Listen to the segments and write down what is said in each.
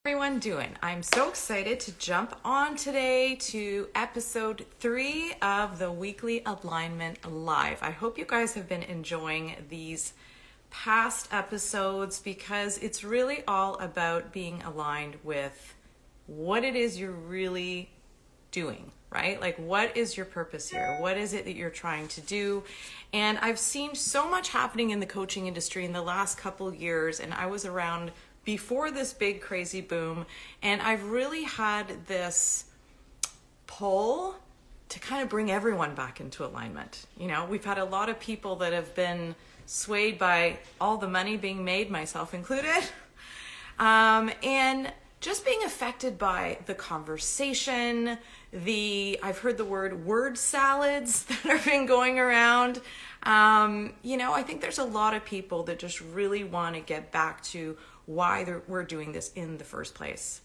Everyone doing? I'm so excited to jump on today to episode 3 of the Weekly Alignment Live. I hope you guys have been enjoying these past episodes because it's really all about being aligned with what it is you're really doing, right? Like, what is your purpose here? What is it that you're trying to do? And I've seen so much happening in the coaching industry in the last couple of years, and I was around before this big crazy boom, and I've really had this pull to kind of bring everyone back into alignment. You know, we've had a lot of people that have been swayed by all the money being made, myself included, and just being affected by the conversation, I've heard the word salads that have been going around. I think there's a lot of people that just really want to get back to why we're doing this in the first place.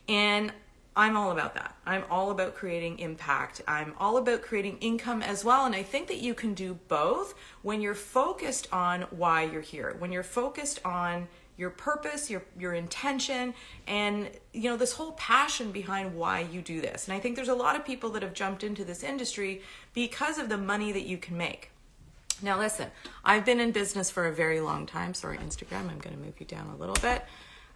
And I'm all about that. I'm all about creating impact. I'm all about creating income as well. And I think that you can do both when you're focused on why you're here, when you're focused on your purpose, your intention, and this whole passion behind why you do this. And I think there's a lot of people that have jumped into this industry because of the money that you can make. Now listen, I've been in business for a very long time. Sorry, Instagram, I'm going to move you down a little bit.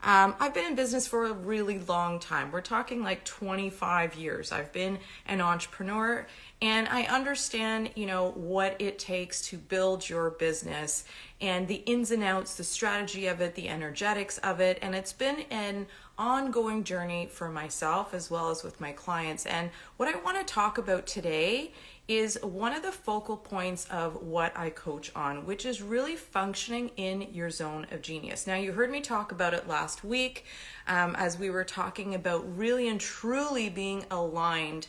I've been in business for a really long time. We're talking like 25 years. I've been an entrepreneur, and I understand, what it takes to build your business and the ins and outs, the strategy of it, the energetics of it. And it's been an ongoing journey for myself as well as with my clients. And what I want to talk about today is one of the focal points of what I coach on, which is really functioning in your zone of genius. Now, you heard me talk about it last week as we were talking about really and truly being aligned,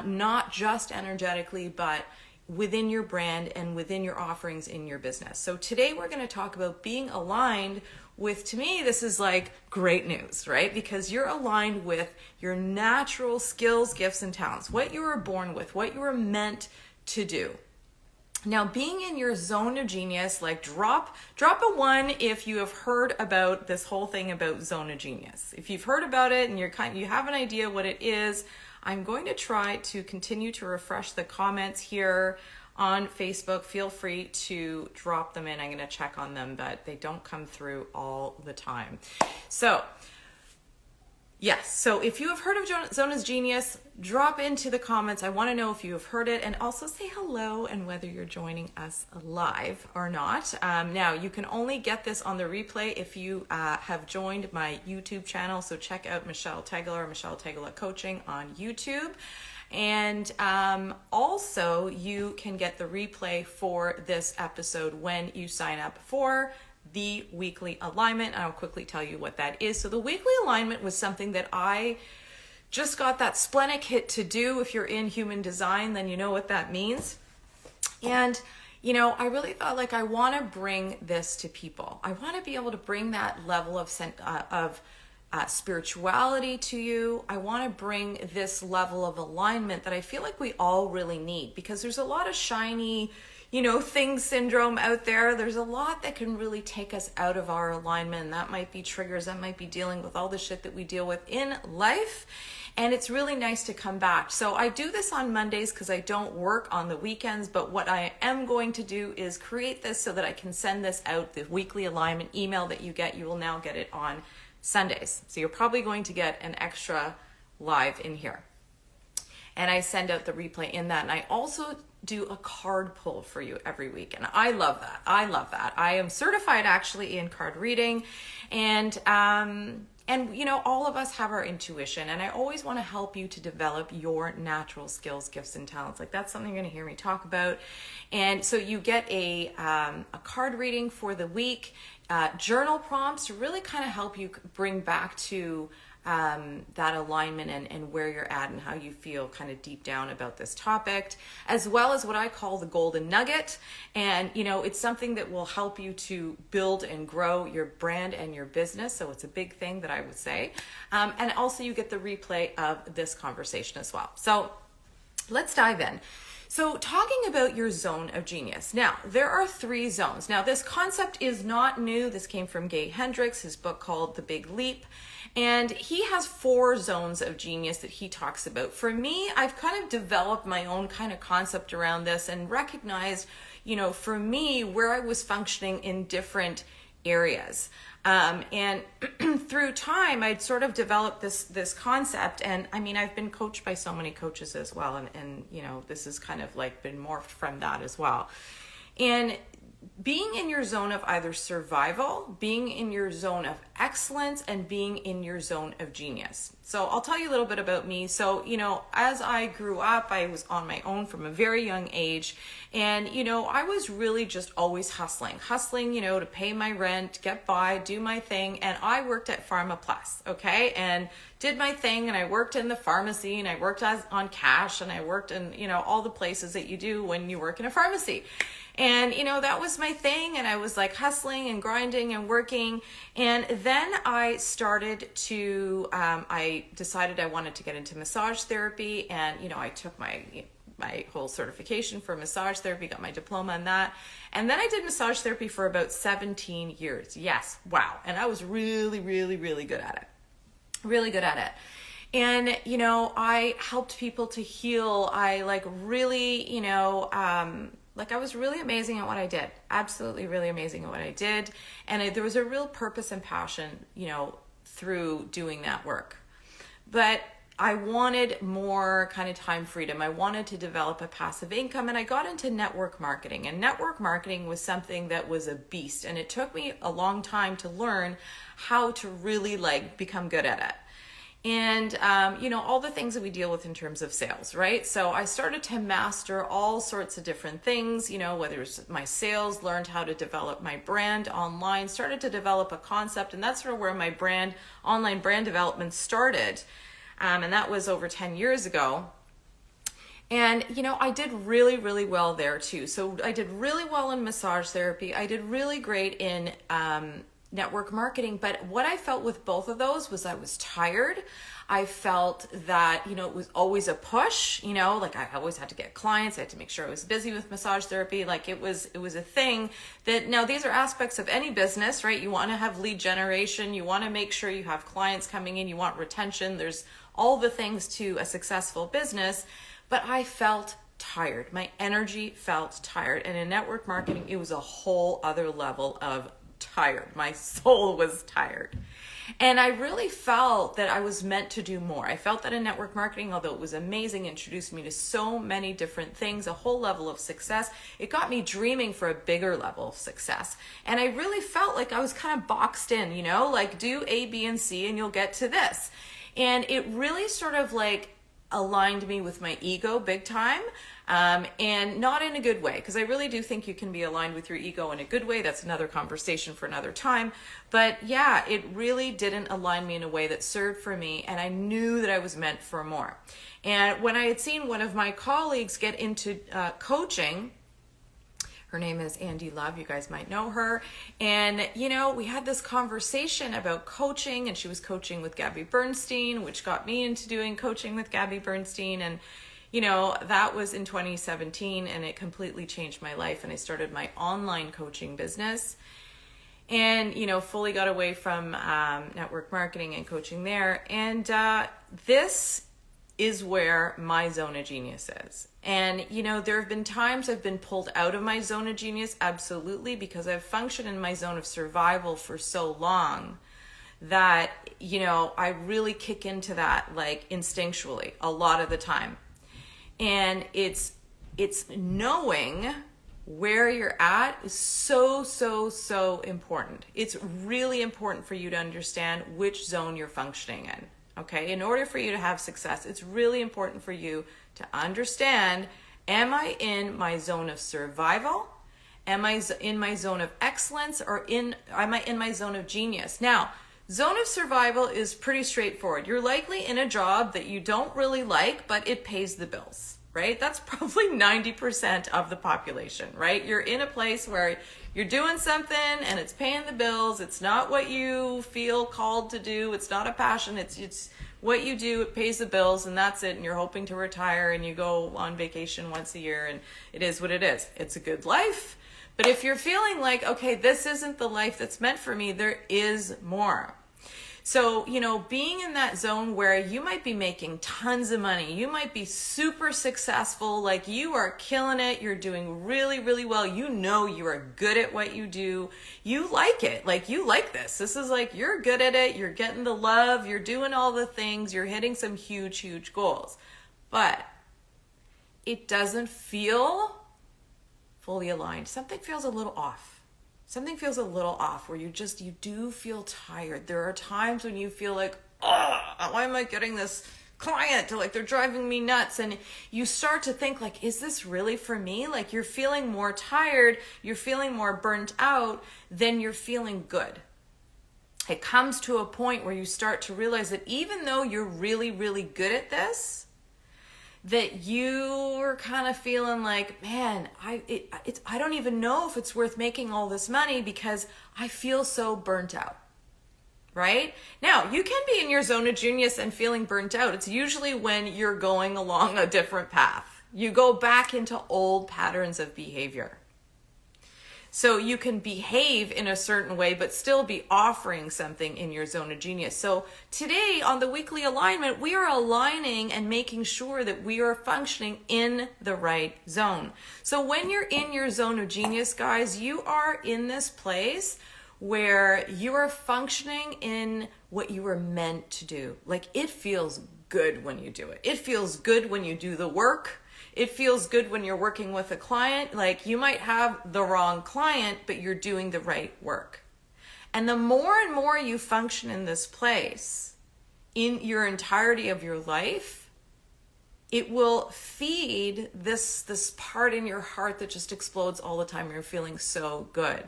not just energetically, but within your brand and within your offerings in your business. So today we're going to talk about being aligned with, to me, this is like great news, right? Because you're aligned with your natural skills, gifts, and talents, what you were born with, what you were meant to do. Now, being in your zone of genius, like drop a 1 if you have heard about this whole thing about zone of genius. If you've heard about it and you have an idea what it is, I'm going to try to continue to refresh the comments here on Facebook. Feel free to drop them in. I'm going to check on them, but they don't come through all the time. So, yes. So if you have heard of Zone of Genius, drop into the comments. I want to know if you have heard it, and also say hello and whether you're joining us live or not. Now, you can only get this on the replay if you have joined my YouTube channel. So check out Michelle Tegler, Michelle Tegler Coaching on YouTube. And also, you can get the replay for this episode when you sign up for the weekly alignment. I'll quickly tell you what that is. So the weekly alignment was something that I just got that splenic hit to do. If you're in human design, then you know what that means. And I really thought, like, I want to bring this to people. I want to be able to bring that level of spirituality to you. I want to bring this level of alignment that I feel like we all really need, because there's a lot of shiny, thing syndrome out there. There's a lot that can really take us out of our alignment. And that might be triggers, that might be dealing with all the shit that we deal with in life. And it's really nice to come back. So I do this on Mondays because I don't work on the weekends, but what I am going to do is create this so that I can send this out, the weekly alignment email that you get. You will now get it on Sundays. So you're probably going to get an extra live in here. And I send out the replay in that. And I also do a card pull for you every week. And I love that. I am certified actually in card reading. And all of us have our intuition. And I always want to help you to develop your natural skills, gifts, and talents. Like, that's something you're going to hear me talk about. And so you get a card reading for the week, journal prompts to really kind of help you bring back to that alignment and where you're at and how you feel kind of deep down about this topic, as well as what I call the golden nugget. And, it's something that will help you to build and grow your brand and your business. So it's a big thing that I would say. And also you get the replay of this conversation as well. So let's dive in. So talking about your zone of genius. Now, there are 3 zones. Now, this concept is not new. This came from Gay Hendricks, his book called The Big Leap. And he has 4 zones of genius that he talks about. For me, I've kind of developed my own kind of concept around this and recognized, for me, where I was functioning in different areas. And through time, I'd sort of developed this concept. And I mean, I've been coached by so many coaches as well. And this has kind of like been morphed from that as well. And being in your zone of either survival, being in your zone of excellence, and being in your zone of genius. So I'll tell you a little bit about me. So, as I grew up, I was on my own from a very young age. And, I was really just always hustling, to pay my rent, get by, do my thing. And I worked at Pharma Plus, okay? And did my thing, and I worked in the pharmacy, and I worked on cash, and I worked in, all the places that you do when you work in a pharmacy. And, that was my thing. And I was like hustling and grinding and working. And then I started to, I decided I wanted to get into massage therapy. And, I took my whole certification for massage therapy, got my diploma in that. And then I did massage therapy for about 17 years. Yes. Wow. And I was really, really, really good at it. Really good at it. And, I helped people to heal. I really, I was really amazing at what I did. Absolutely really amazing at what I did. And there was a real purpose and passion, through doing that work. But I wanted more kind of time freedom. I wanted to develop a passive income, and I got into network marketing. And network marketing was something that was a beast. And it took me a long time to learn how to really become good at it. And, all the things that we deal with in terms of sales, right? So I started to master all sorts of different things, whether it's my sales, learned how to develop my brand online, started to develop a concept. And that's sort of where my online brand development started. And that was over 10 years ago. And, I did really, really well there too. So I did really well in massage therapy. I did really great in, network marketing. But what I felt with both of those was I was tired. I felt that, it was always a push, I always had to get clients. I had to make sure I was busy with massage therapy. It was a thing that, now these are aspects of any business, right? You want to have lead generation. You want to make sure you have clients coming in. You want retention. There's all the things to a successful business, but I felt tired. My energy felt tired. And in network marketing, it was a whole other level of tired. My soul was tired. And I really felt that I was meant to do more. I felt that in network marketing, although it was amazing, introduced me to so many different things, a whole level of success, it got me dreaming for a bigger level of success. And I really felt like I was kind of boxed in, do A, B, and C, and you'll get to this. And it really sort of aligned me with my ego big time. And not in a good way, because I really do think you can be aligned with your ego in a good way. That's another conversation for another time. But yeah, it really didn't align me in a way that served for me. And I knew that I was meant for more. And when I had seen one of my colleagues get into coaching, her name is Andy Love. You guys might know her. And, we had this conversation about coaching, and she was coaching with Gabby Bernstein, which got me into doing coaching with Gabby Bernstein. And, that was in 2017, and it completely changed my life. And I started my online coaching business and, fully got away from network marketing and coaching there. And this is where my zone of genius is. And, there have been times I've been pulled out of my zone of genius, absolutely, because I've functioned in my zone of survival for so long that, I really kick into that instinctually a lot of the time. And it's knowing where you're at is so, so, so important. It's really important for you to understand which zone you're functioning in. Okay, in order for you to have success, it's really important for you to understand, am I in my zone of survival? Am I in my zone of excellence, or am I in my zone of genius? Now, zone of survival is pretty straightforward. You're likely in a job that you don't really like, but it pays the bills. right? That's probably 90% of the population, right? You're in a place where you're doing something and it's paying the bills. It's not what you feel called to do. It's not a passion. It's what you do. It pays the bills and that's it. And you're hoping to retire and you go on vacation once a year and it is what it is. It's a good life. But if you're feeling like, okay, this isn't the life that's meant for me, there is more. So, being in that zone where you might be making tons of money, you might be super successful, like you are killing it, you're doing really, really well, you are good at what you do, you like it, like you like this. This is like, you're good at it, you're getting the love, you're doing all the things, you're hitting some huge, huge goals. But it doesn't feel fully aligned. Something feels a little off. Something feels a little off where you do feel tired. There are times when you feel like, oh, why am I getting this client? Like they're driving me nuts. And you start to think like, is this really for me? Like you're feeling more tired, you're feeling more burnt out than you're feeling good. It comes to a point where you start to realize that even though you're really, really good at this, that you're kind of feeling like, man, I don't even know if it's worth making all this money because I feel so burnt out, right? Now, you can be in your zone of genius and feeling burnt out. It's usually when you're going along a different path. You go back into old patterns of behavior. So you can behave in a certain way, but still be offering something in your zone of genius. So today on the weekly alignment, we are aligning and making sure that we are functioning in the right zone. So when you're in your zone of genius, guys, you are in this place where you are functioning in what you were meant to do. Like it feels good when you do it. It feels good when you do the work. It feels good when you're working with a client. Like you might have the wrong client, but you're doing the right work. And the more and more you function in this place in your entirety of your life, it will feed this part in your heart that just explodes all the time. You're feeling so good.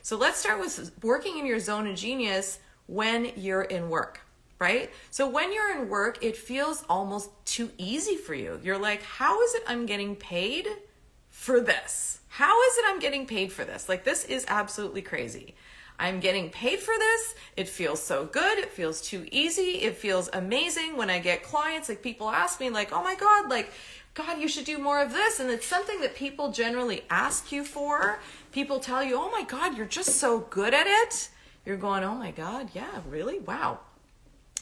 So let's start with working in your zone of genius when you're in work. Right? So when you're in work, it feels almost too easy for you. You're like, how is it I'm getting paid for this? How is it I'm getting paid for this? Like, this is absolutely crazy. I'm getting paid for this. It feels so good. It feels too easy. It feels amazing when I get clients. Like people ask me like, oh my God, like, God, you should do more of this. And it's something that people generally ask you for. People tell you, oh my God, you're just so good at it. You're going, oh my God, yeah, really? Wow.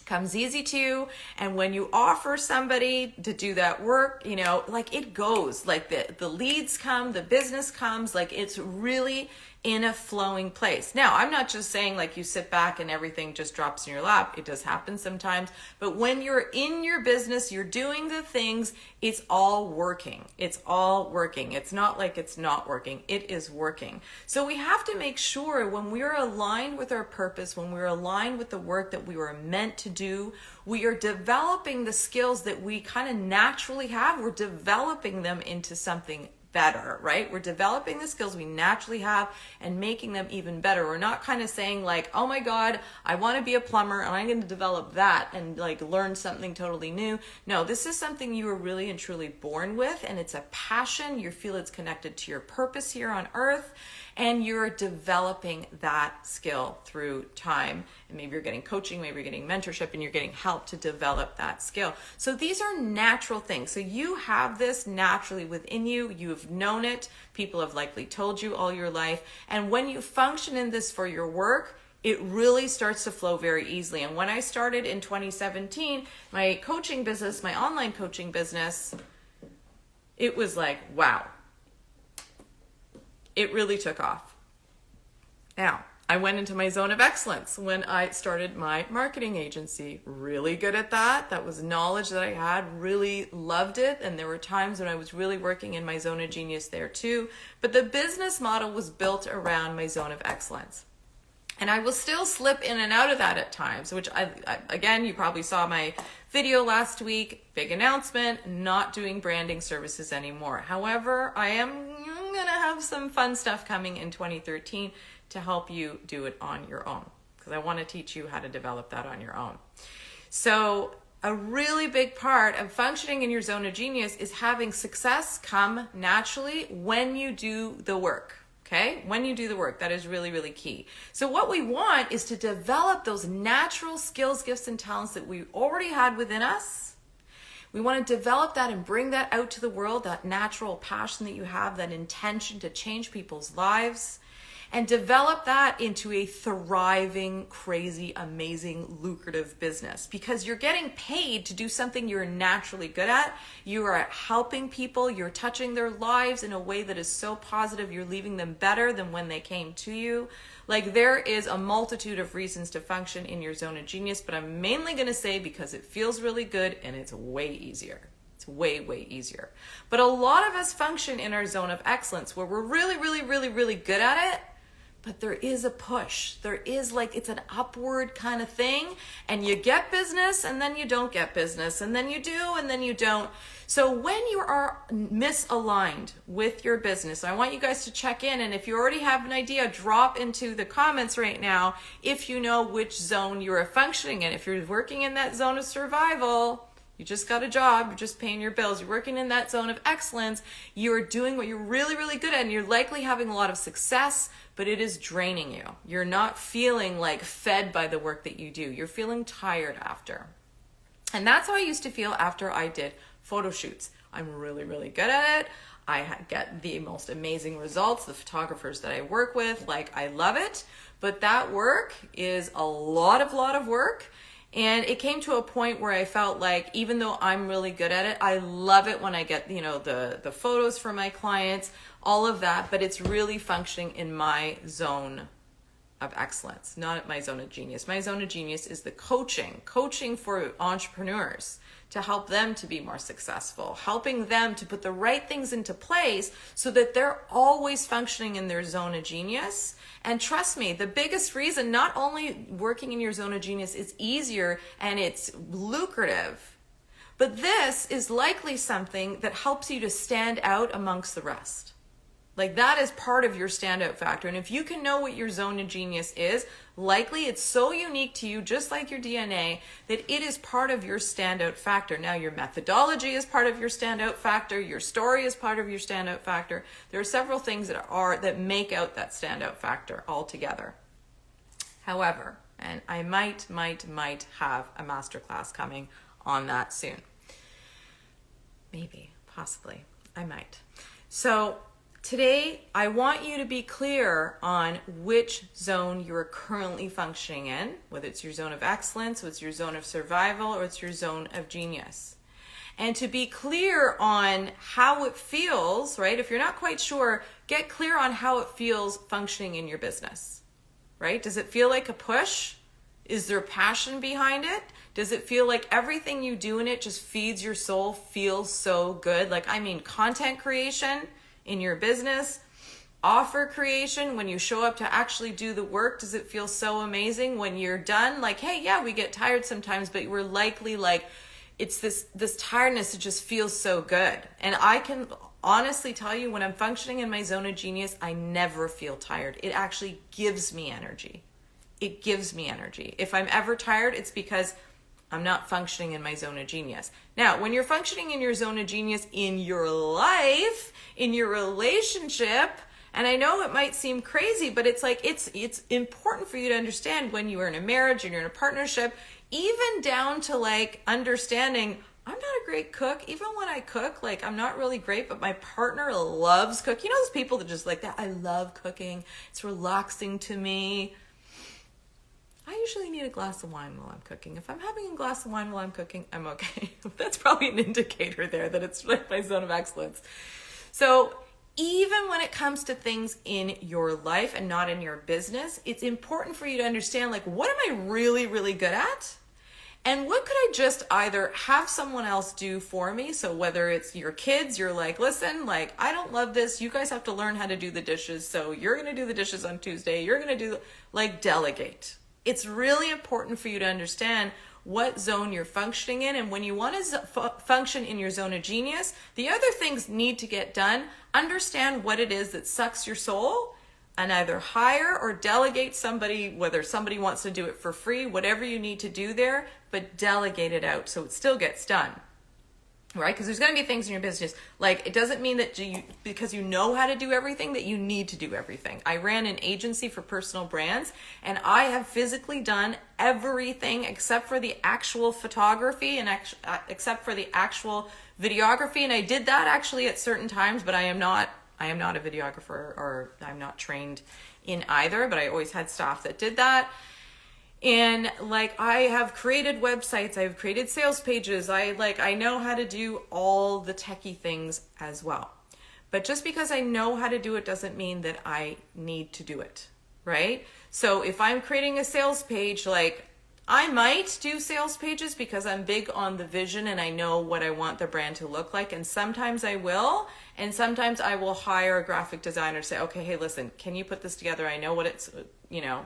Comes easy to you. And when you offer somebody to do that work, like it goes, like the leads come, the business comes, like it's really in a flowing place. Now, I'm not just saying like you sit back and everything just drops in your lap. It does happen sometimes. But when you're in your business, you're doing the things, it's all working. It's all working. It's not like it's not working. It is working. So we have to make sure when we're aligned with our purpose, when we're aligned with the work that we were meant to do, we are developing the skills that we kind of naturally have. We're developing them into something better, right? We're developing the skills we naturally have and making them even better. We're not kind of saying like, oh my God, I want to be a plumber and I'm going to develop that and like learn something totally new. No, this is something you were really and truly born with, and it's a passion. You feel it's connected to your purpose here on earth, and you're developing that skill through time. And maybe you're getting coaching, maybe you're getting mentorship, and you're getting help to develop that skill. So these are natural things. So you have this naturally within you. You've known it. People have likely told you all your life. And when you function in this for your work, it really starts to flow very easily. And when I started in 2017, my coaching business, my online coaching business, it was like, wow. It really took off. Now, I went into my zone of excellence when I started my marketing agency. Really good at that. That was knowledge that I had, really loved it. And there were times when I was really working in my zone of genius there too. But the business model was built around my zone of excellence. And I will still slip in and out of that at times, which again, you probably saw my video last week, big announcement, not doing branding services anymore. However, I am going to have some fun stuff coming in 2013 to help you do it on your own, because I want to teach you how to develop that on your own. So a really big part of functioning in your zone of genius is having success come naturally when you do the work. Okay? When you do the work, that is really, really key. So what we want is to develop those natural skills, gifts, and talents that we already had within us. We want to develop that and bring that out to the world, that natural passion that you have, that intention to change people's lives, and develop that into a thriving, crazy, amazing, lucrative business, because you're getting paid to do something you're naturally good at. You are helping people. You're touching their lives in a way that is so positive. You're leaving them better than when they came to you. Like, there is a multitude of reasons to function in your zone of genius, but I'm mainly going to say because it feels really good and it's way easier. It's way, way easier. But a lot of us function in our zone of excellence where we're really, really, really, really good at it. But there is a push. There is, like, it's an upward kind of thing. And you get business and then you don't get business. And then you do and then you don't. So when you are misaligned with your business, I want you guys to check in. And if you already have an idea, drop into the comments right now if you know which zone you are functioning in. If you're working in that zone of survival, you just got a job, you're just paying your bills, you're working in that zone of excellence, you're doing what you're really, really good at, and you're likely having a lot of success, but it is draining you. You're not feeling like fed by the work that you do. You're feeling tired after. And that's how I used to feel after I did photo shoots. I'm really, really good at it. I get the most amazing results. The photographers that I work with, like, I love it. But that work is a lot of work. And it came to a point where I felt like, even though I'm really good at it, I love it when I get, the photos for my clients, all of that, but it's really functioning in my zone of excellence, not at my zone of genius. My zone of genius is the coaching for entrepreneurs to help them to be more successful, helping them to put the right things into place so that they're always functioning in their zone of genius. And trust me, the biggest reason, not only working in your zone of genius is easier and it's lucrative, but this is likely something that helps you to stand out amongst the rest. Like, that is part of your standout factor. And if you can know what your zone of genius is, likely it's so unique to you, just like your DNA, that it is part of your standout factor. Now, your methodology is part of your standout factor. Your story is part of your standout factor. There are several things that make out that standout factor altogether. However, and I might have a masterclass coming on that soon. Maybe, possibly, I might. So, today, I want you to be clear on which zone you're currently functioning in, whether it's your zone of excellence, whether it's your zone of survival, or it's your zone of genius. And to be clear on how it feels, right? If you're not quite sure, get clear on how it feels functioning in your business, right? Does it feel like a push? Is there passion behind it? Does it feel like everything you do in it just feeds your soul, feels so good? Like, content creation in your business, offer creation, when you show up to actually do the work, does it feel so amazing? When you're done, like, hey, yeah, we get tired sometimes, but we're likely like, it's this tiredness that just feels so good. And I can honestly tell you, when I'm functioning in my zone of genius, I never feel tired. It actually gives me energy. It gives me energy. If I'm ever tired, it's because I'm not functioning in my zone of genius. Now, when you're functioning in your zone of genius in your life, in your relationship, and I know it might seem crazy, but it's like, it's important for you to understand when you are in a marriage and you're in a partnership, even down to like understanding, I'm not a great cook. Even when I cook, like, I'm not really great, but my partner loves cooking. You know those people that just like that? I love cooking. It's relaxing to me. I usually need a glass of wine while I'm cooking. If I'm having a glass of wine while I'm cooking, I'm okay. That's probably an indicator there that it's like my zone of excellence. So even when it comes to things in your life and not in your business, it's important for you to understand, like, what am I really, really good at? And what could I just either have someone else do for me? So whether it's your kids, you're like, listen, like, I don't love this. You guys have to learn how to do the dishes. So you're going to do the dishes on Tuesday. You're going to do, like, delegate. It's really important for you to understand what zone you're functioning in. And when you want to function in your zone of genius, the other things need to get done. Understand what it is that sucks your soul. and either hire or delegate somebody, whether somebody wants to do it for free, whatever you need to do there, but delegate it out so it still gets done. Right? Because there's going to be things in your business, like it doesn't mean that because you know how to do everything that you need to do everything. I ran an agency for personal brands, and I have physically done everything except for the actual photography and except for the actual videography. And I did that actually at certain times, but I am not a videographer, or I'm not trained in either, but I always had staff that did that. And like, I have created websites, I've created sales pages, I know how to do all the techie things as well. But just because I know how to do it doesn't mean that I need to do it, right? So if I'm creating a sales page, like I might do sales pages because I'm big on the vision and I know what I want the brand to look like. And sometimes I will, and sometimes I will hire a graphic designer to say, okay, hey, listen, can you put this together? I know what it's,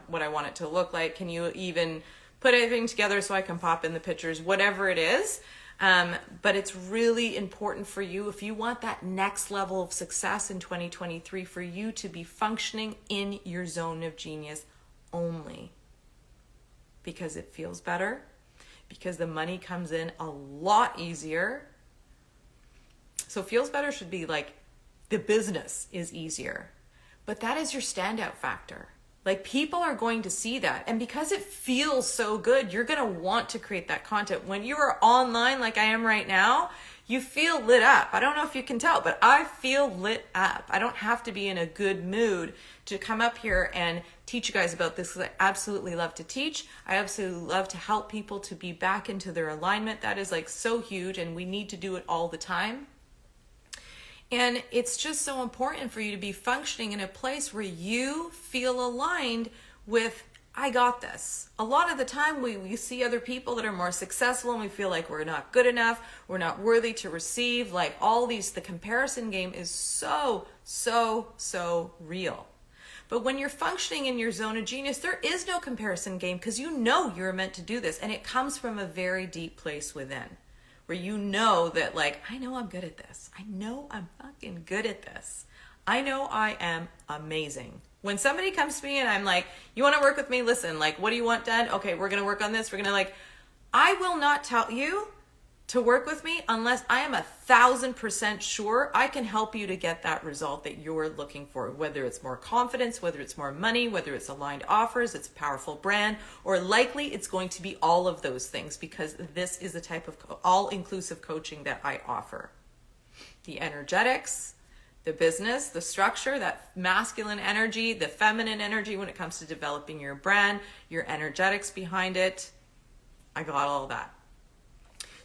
what I want it to look like. Can you even put everything together so I can pop in the pictures, whatever it is. But it's really important for you, if you want that next level of success in 2023, for you to be functioning in your zone of genius only. Because it feels better, because the money comes in a lot easier. So feels better should be like the business is easier, but that is your standout factor. Like, people are going to see that. And because it feels so good, you're going to want to create that content. When you are online, like I am right now, you feel lit up. I don't know if you can tell, but I feel lit up. I don't have to be in a good mood to come up here and teach you guys about this, because I absolutely love to teach. I absolutely love to help people to be back into their alignment. That is like so huge, and we need to do it all the time. And it's just so important for you to be functioning in a place where you feel aligned with, I got this. A lot of the time we see other people that are more successful and we feel like we're not good enough, we're not worthy to receive, like all these, the comparison game is so real. But when you're functioning in your zone of genius, there is no comparison game, because you know you're meant to do this. And it comes from a very deep place within, where you know that, like, I know I'm good at this. I know I'm fucking good at this. I know I am amazing. When somebody comes to me and I'm like, you want to work with me? Listen, like, what do you want done? Okay, we're going to work on this. We're going to, like, I will not tell you to work with me unless I am 1,000% sure I can help you to get that result that you're looking for, whether it's more confidence, whether it's more money, whether it's aligned offers, it's a powerful brand, or likely it's going to be all of those things, because this is the type of all-inclusive coaching that I offer. The energetics, the business, the structure, that masculine energy, the feminine energy when it comes to developing your brand, your energetics behind it. I got all that.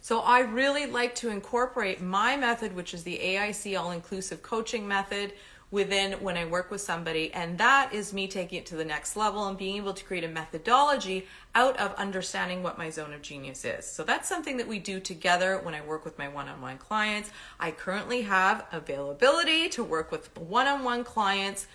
So I really like to incorporate my method, which is the AIC all-inclusive coaching method, within when I work with somebody. And that is me taking it to the next level and being able to create a methodology out of understanding what my zone of genius is. So that's something that we do together when I work with my one-on-one clients. I currently have availability to work with one-on-one clients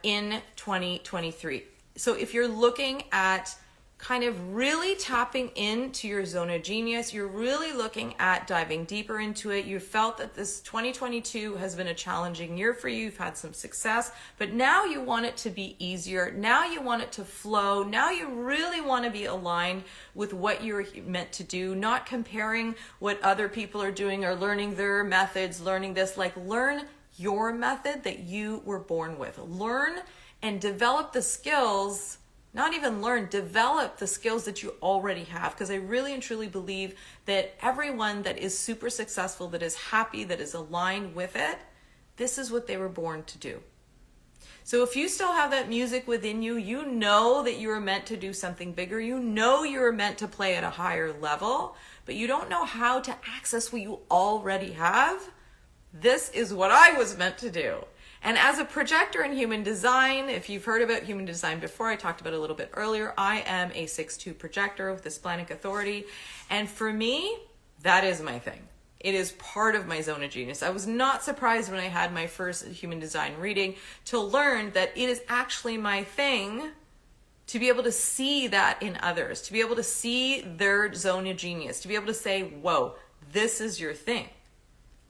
in 2023. So if you're looking at kind of really tapping into your zone of genius, you're really looking at diving deeper into it. You felt that this 2022 has been a challenging year for you. You've had some success, but now you want it to be easier. Now you want it to flow. Now you really want to be aligned with what you're meant to do, not comparing what other people are doing or learning their methods, learning this. Like, learn your method that you were born with. Learn and develop the skills. Not even learn, develop the skills that you already have. Because I really and truly believe that everyone that is super successful, that is happy, that is aligned with it, this is what they were born to do. So if you still have that music within you, you know that you were meant to do something bigger. You know you were meant to play at a higher level, but you don't know how to access what you already have. This is what I was meant to do. And as a projector in human design, if you've heard about human design before, I talked about it a little bit earlier, I am a 6/2 projector with the Splenic Authority. And for me, that is my thing. It is part of my zone of genius. I was not surprised when I had my first human design reading to learn that it is actually my thing to be able to see that in others, to be able to see their zone of genius, to be able to say, whoa, this is your thing.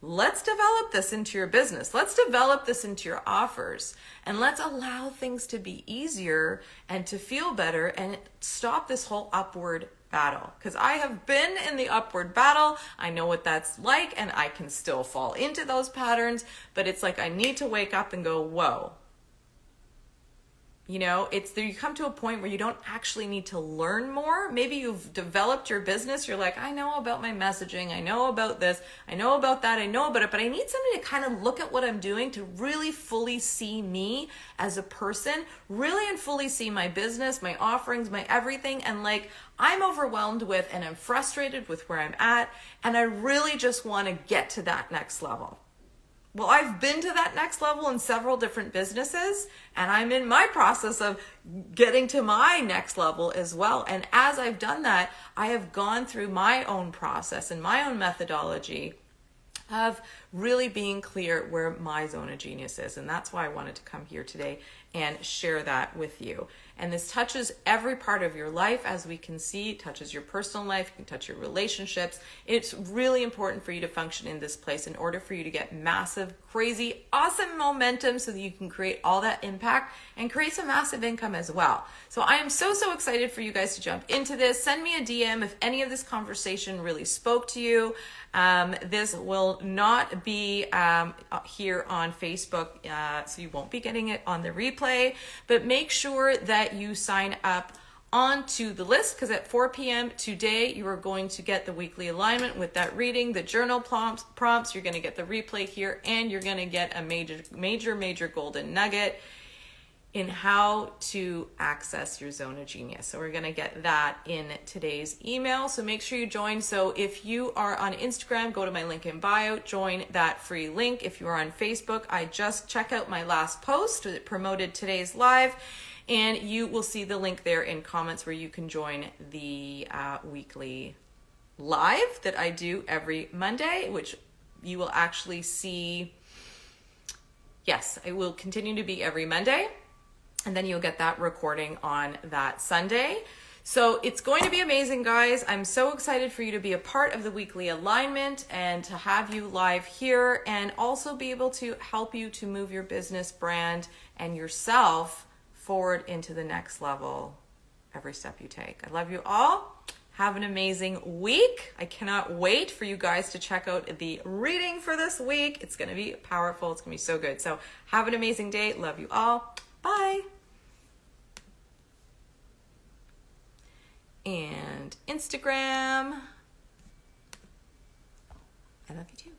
let's develop this into your business. Let's develop this into your offers, and let's allow things to be easier and to feel better and stop this whole upward battle. Because I have been in the upward battle. I know what that's like, and I can still fall into those patterns, but it's like I need to wake up and go, whoa. You know, it's there. You come to a point where you don't actually need to learn more. Maybe you've developed your business. You're like, I know about my messaging. I know about this. I know about that. I know about it. But I need somebody to kind of look at what I'm doing to really fully see me as a person, really and fully see my business, my offerings, my everything. And like, I'm overwhelmed with and I'm frustrated with where I'm at. And I really just want to get to that next level. Well, I've been to that next level in several different businesses, and I'm in my process of getting to my next level as well. And as I've done that, I have gone through my own process and my own methodology of really being clear where my zone of genius is. And that's why I wanted to come here today and share that with you. And this touches every part of your life, as we can see. It touches your personal life, it can touch your relationships. It's really important for you to function in this place in order for you to get massive, crazy, awesome momentum so that you can create all that impact and create some massive income as well. So I am so excited for you guys to jump into this. Send me a DM if any of this conversation really spoke to you. This will not be here on Facebook, so you won't be getting it on the replay, but make sure that you sign up onto the list, because at 4 p.m. today, you are going to get the weekly alignment with that reading, the journal prompts, you're going to get the replay here, and you're going to get a major golden nugget in how to access your zone of genius. So we're going to get that in today's email. So make sure you join. So if you are on Instagram, go to my link in bio, join that free link. If you are on Facebook, I just check out my last post that promoted today's live, and you will see the link there in comments where you can join the weekly live that I do every Monday, which you will actually see. Yes, it will continue to be every Monday. And then you'll get that recording on that Sunday. So it's going to be amazing, guys. I'm so excited for you to be a part of the weekly alignment and to have you live here, and also be able to help you to move your business, brand, and yourself forward into the next level every step you take. I love you all. Have an amazing week. I cannot wait for you guys to check out the reading for this week. It's going to be powerful. It's going to be so good. So have an amazing day. Love you all. Bye. And Instagram. I love you too.